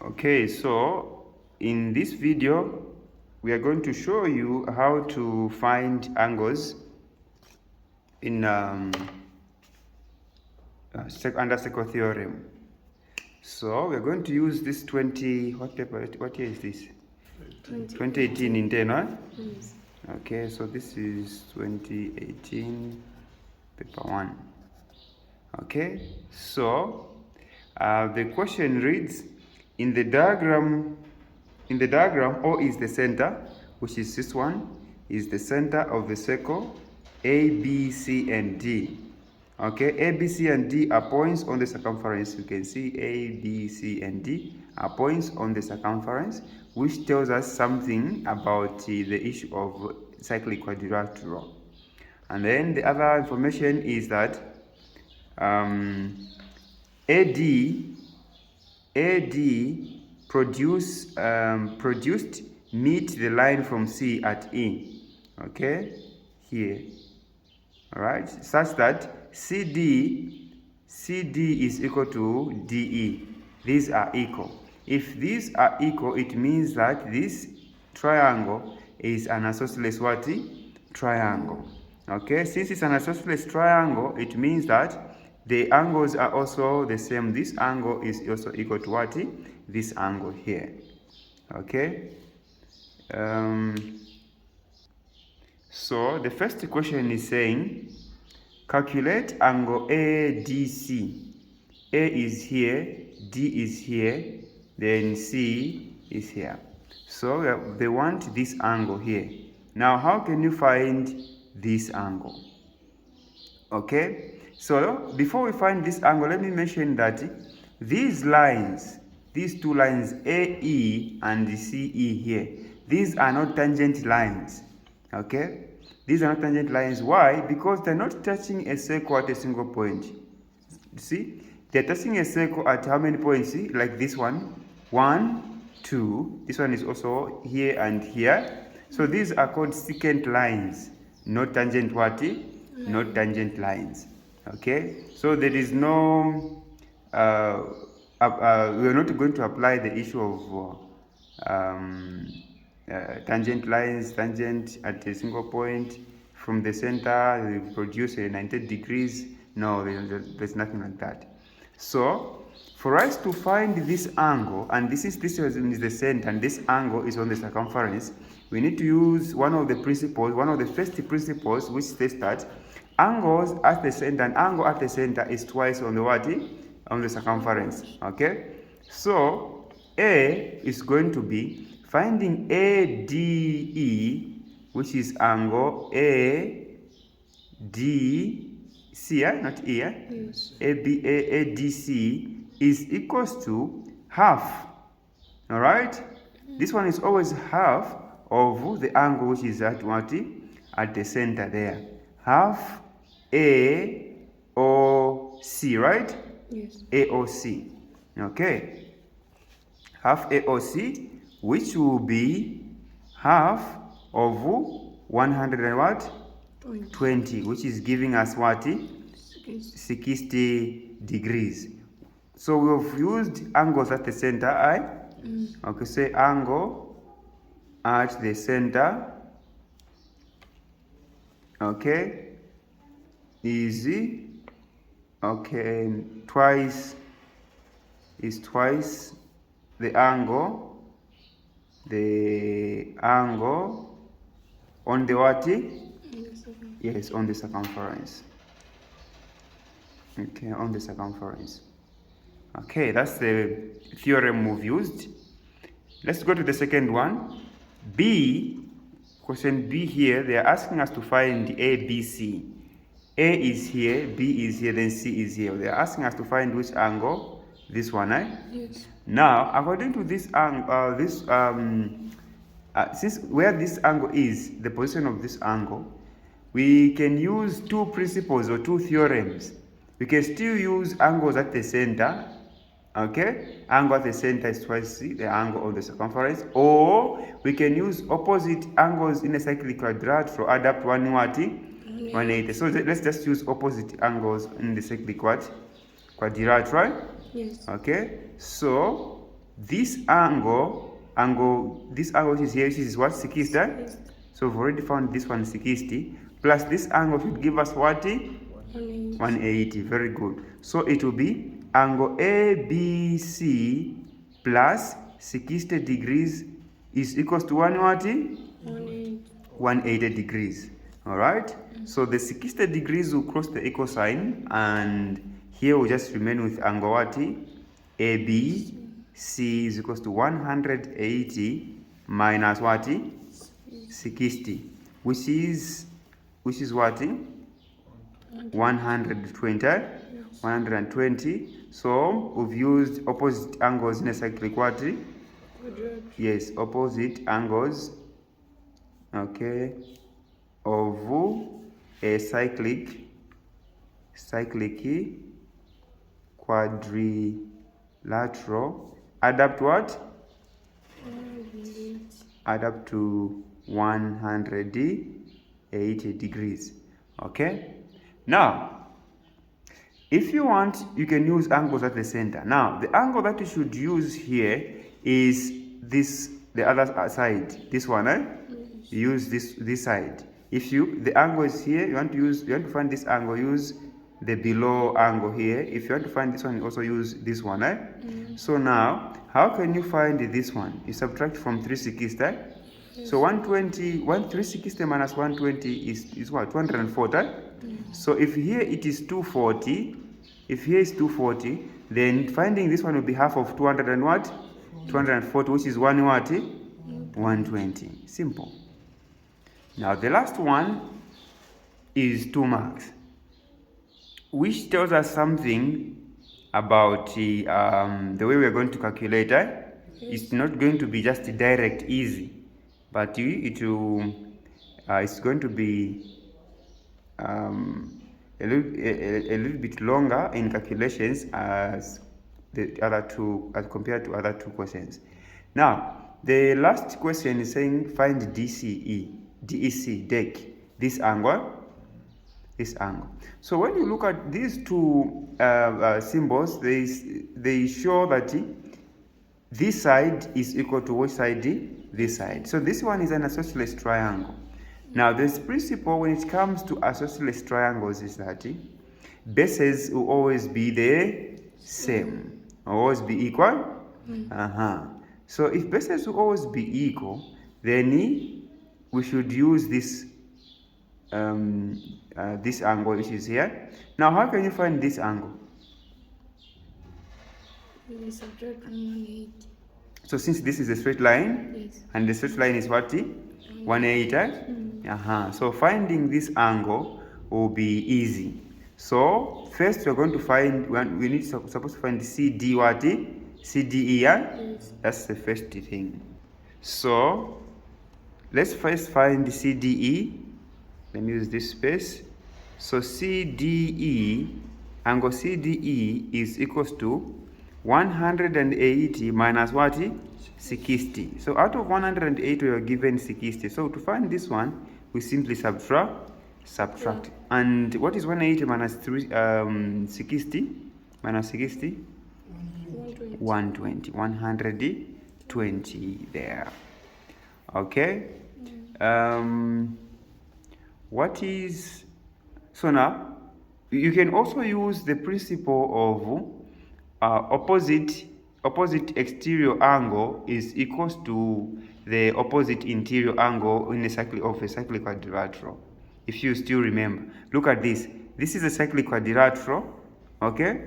Okay, so in this video we are going to show you how to find angles in under second theorem. So we are going to use this 20, what year is this? 2018 in 10, right? Yes. Okay, so this is 2018 paper 1. Okay, so the question reads, in the diagram O is the center, which is this one, is the center of the circle A, B, C, and D. Okay, A, B, C, and D are points on the circumference. You can see A, B, C, and D are points on the circumference, which tells us something about the issue of cyclic quadrilateral. And then the other information is that AD produced meet the line from C at E, okay, here, all right, such that CD is equal to DE. These are equal. If these are equal, it means that this triangle is an isosceles what? Triangle. Okay, since it's an isosceles triangle, it means that the angles are also the same. This angle is also equal to what? This angle here. Okay. So the first question is saying, calculate angle ADC. A is here, D is here, then C is here. So they want this angle here. Now, how can you find this angle? Okay, so before we find this angle, let me mention that these lines, these two lines AE and CE here, these are not tangent lines. Okay, these are not tangent lines. Why? Because they're not touching a circle at a single point. See, they're touching a circle at how many points? See? Like this one, 1, 2. This one is also here and here. So these are called secant lines, not tangent what? Not tangent lines. Okay, so there is no we are not going to apply the issue of tangent lines, tangent at a single point from the center, they produce a 90 degrees. No, there's nothing like that. So for us to find this angle, and this is the center and this angle is on the circumference, we need to use one of the principles, one of the first principles, which states that angles at the center, an angle at the center is twice on the what? On the circumference. Okay, so A is going to be finding ADE, which is angle ADC, not E, Yes. ADC is equals to half. All right, this one is always half of the angle which is at what? At the center there. Half AOC, right? Yes. AOC. Okay. Half AOC, which will be half of 100 and what? 20, which is giving us what? 60 degrees. So we've used angles at the center, okay, say angle at the center, okay, easy, okay, twice the angle on the what? Yes, on the circumference. Okay, on the circumference. Okay, that's the theorem we've used. Let's go to the second one. Question B here, they are asking us to find ABC. A is here, B is here, then C is here. They are asking us to find which angle? This one, eh? Yes. Now, according to this angle, since where this angle is, the position of this angle, we can use two principles or two theorems. We can still use angles at the center. Okay, angle at the center is twice the angle of the circumference, or we can use opposite angles in a cyclic quadrilateral, add up 180. So let's just use opposite angles in the cyclic quadrilateral. Yes. Okay, so this angle which is here, which is what, 60? So we've already found this one 60, plus this angle should give us what? 180. Very good. So it will be angle ABC plus 60 degrees is equals to 180 degrees. All right. So the 60 degrees will cross the equal sign, and here will just remain with angle what? ABC is equals to 180 minus what? 60, which is what? 120. So we've used opposite angles in a cyclic what? Yes, opposite angles, okay, of a cyclic quadrilateral add up to what? Add up to 180 degrees. Okay, now if you want, you can use angles at the center. Now the angle that you should use here is this, the other side, this one, use this side. If the angle is here, you want to find this angle, use the below angle here. If you want to find this one, you also use this one. So now how can you find this one? You subtract from 360. So 360 minus 120 is what? 240. So if here it is 240, if here is 240, then finding this one will be half of 200 and what? 240, which is 120. Simple. Now the last one is 2 marks, which tells us something about the way we are going to calculate. It's not going to be just direct, easy, but it's going to be a little bit longer in calculations as the other two, as compared to other two questions. Now the last question is saying find DEC, this angle. So when you look at these two symbols, they show that this side is equal to which side? This side. So this one is an isosceles triangle. Now this principle when it comes to isosceles triangles is that bases will always be the same, always be equal. So if bases will always be equal, then we should use this this angle which is here. Now how can you find this angle? We subtract 180. So since this is a straight line, yes, and the straight line is what? 180. So finding this angle will be easy. So first we're going to find, we need supposed to find CD what? CDE, yes. That's the first thing. So let's first find the CDE. Let me use this space. So CDE, angle CDE is equals to 180 minus what? 60. So out of 180 we are given 60. So to find this one, we simply subtract. And what is 180 minus 60? Minus 60? 120 there. Okay. What is, so now you can also use the principle of opposite exterior angle is equals to the opposite interior angle in a cyclic quadrilateral. If you still remember, look at this. This is a cyclic quadrilateral, okay?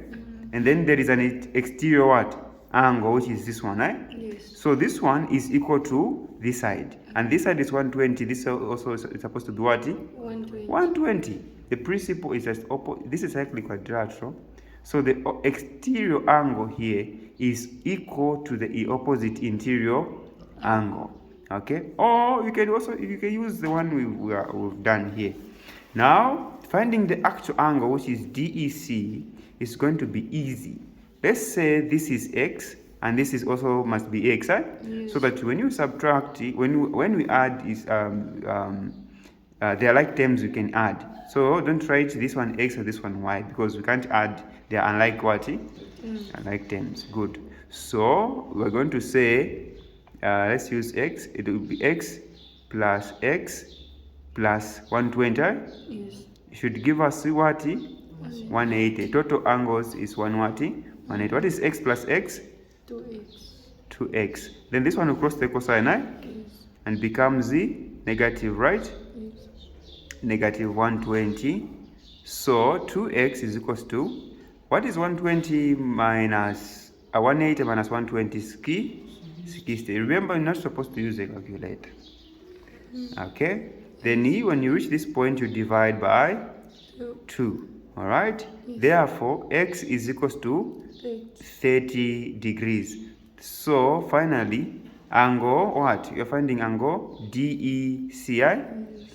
And then there is an exterior what? Angle, which is this one, right? Yes. So this one is equal to this side, and this side is 120. This also is supposed to be what? 120. The principle is as this is cyclic quadrilateral. So the exterior angle here is equal to the opposite interior angle. Okay? Or you can use the one we've done here. Now, finding the actual angle, which is DEC, is going to be easy. Let's say this is x, and this is also must be x, right? Yes. So that when you subtract, when we add, is they are like terms we can add. So don't write this one x or this one y, because we can't add. They are unlike what? Unlike terms. Good. So we're going to say, let's use x. It will be x plus 120. Yes. Should give us what? 180. Total angles is 180. What is x plus x? 2x. 2x. Then this one will cross the cosine, Yes. and becomes the negative, right? Yes. Negative 120. So 2x is equals to, what is 120 minus 180 minus 120? 60. Remember, you're not supposed to use a calculator. Okay? Then when you reach this point, you divide by 2. All right? Yes. Therefore, x is equals to 30 degrees. So finally, angle what? You're finding angle DECI. Yes.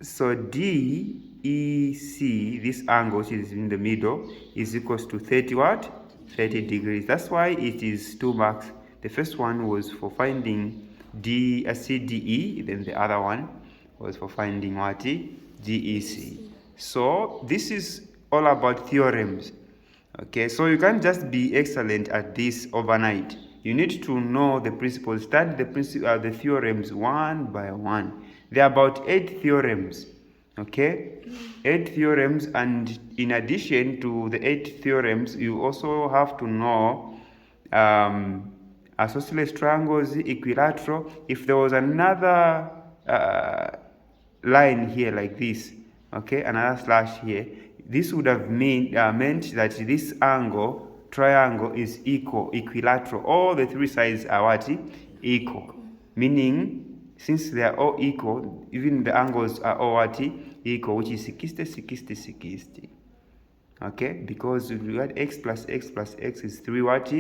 So DEC, this angle which is in the middle, is equals to 30 what? 30 degrees. That's why it is 2 marks. The first one was for finding CDE, then the other one was for finding what? DEC. So this is all about theorems. Okay, so you can't just be excellent at this overnight. You need to know the principles, study the theorems one by one. There are about 8 theorems. Okay, 8 theorems, and in addition to the 8 theorems, you also have to know isosceles triangles, equilateral. If there was another line here like this, okay, another slash here, this would have meant that this triangle is equilateral. All the 3 sides are what? Equal. Meaning, since they are all equal, even the angles are all what? Equal, which is 60, 60, 60. Okay, because if you add x plus x plus x is 3 what?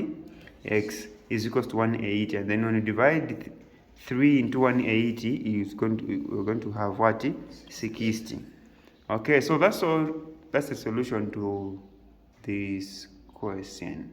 X is equals to 180, and then when you divide 3 into 180, we're going to have what? 60. Okay, so that's all. That's the solution to this question.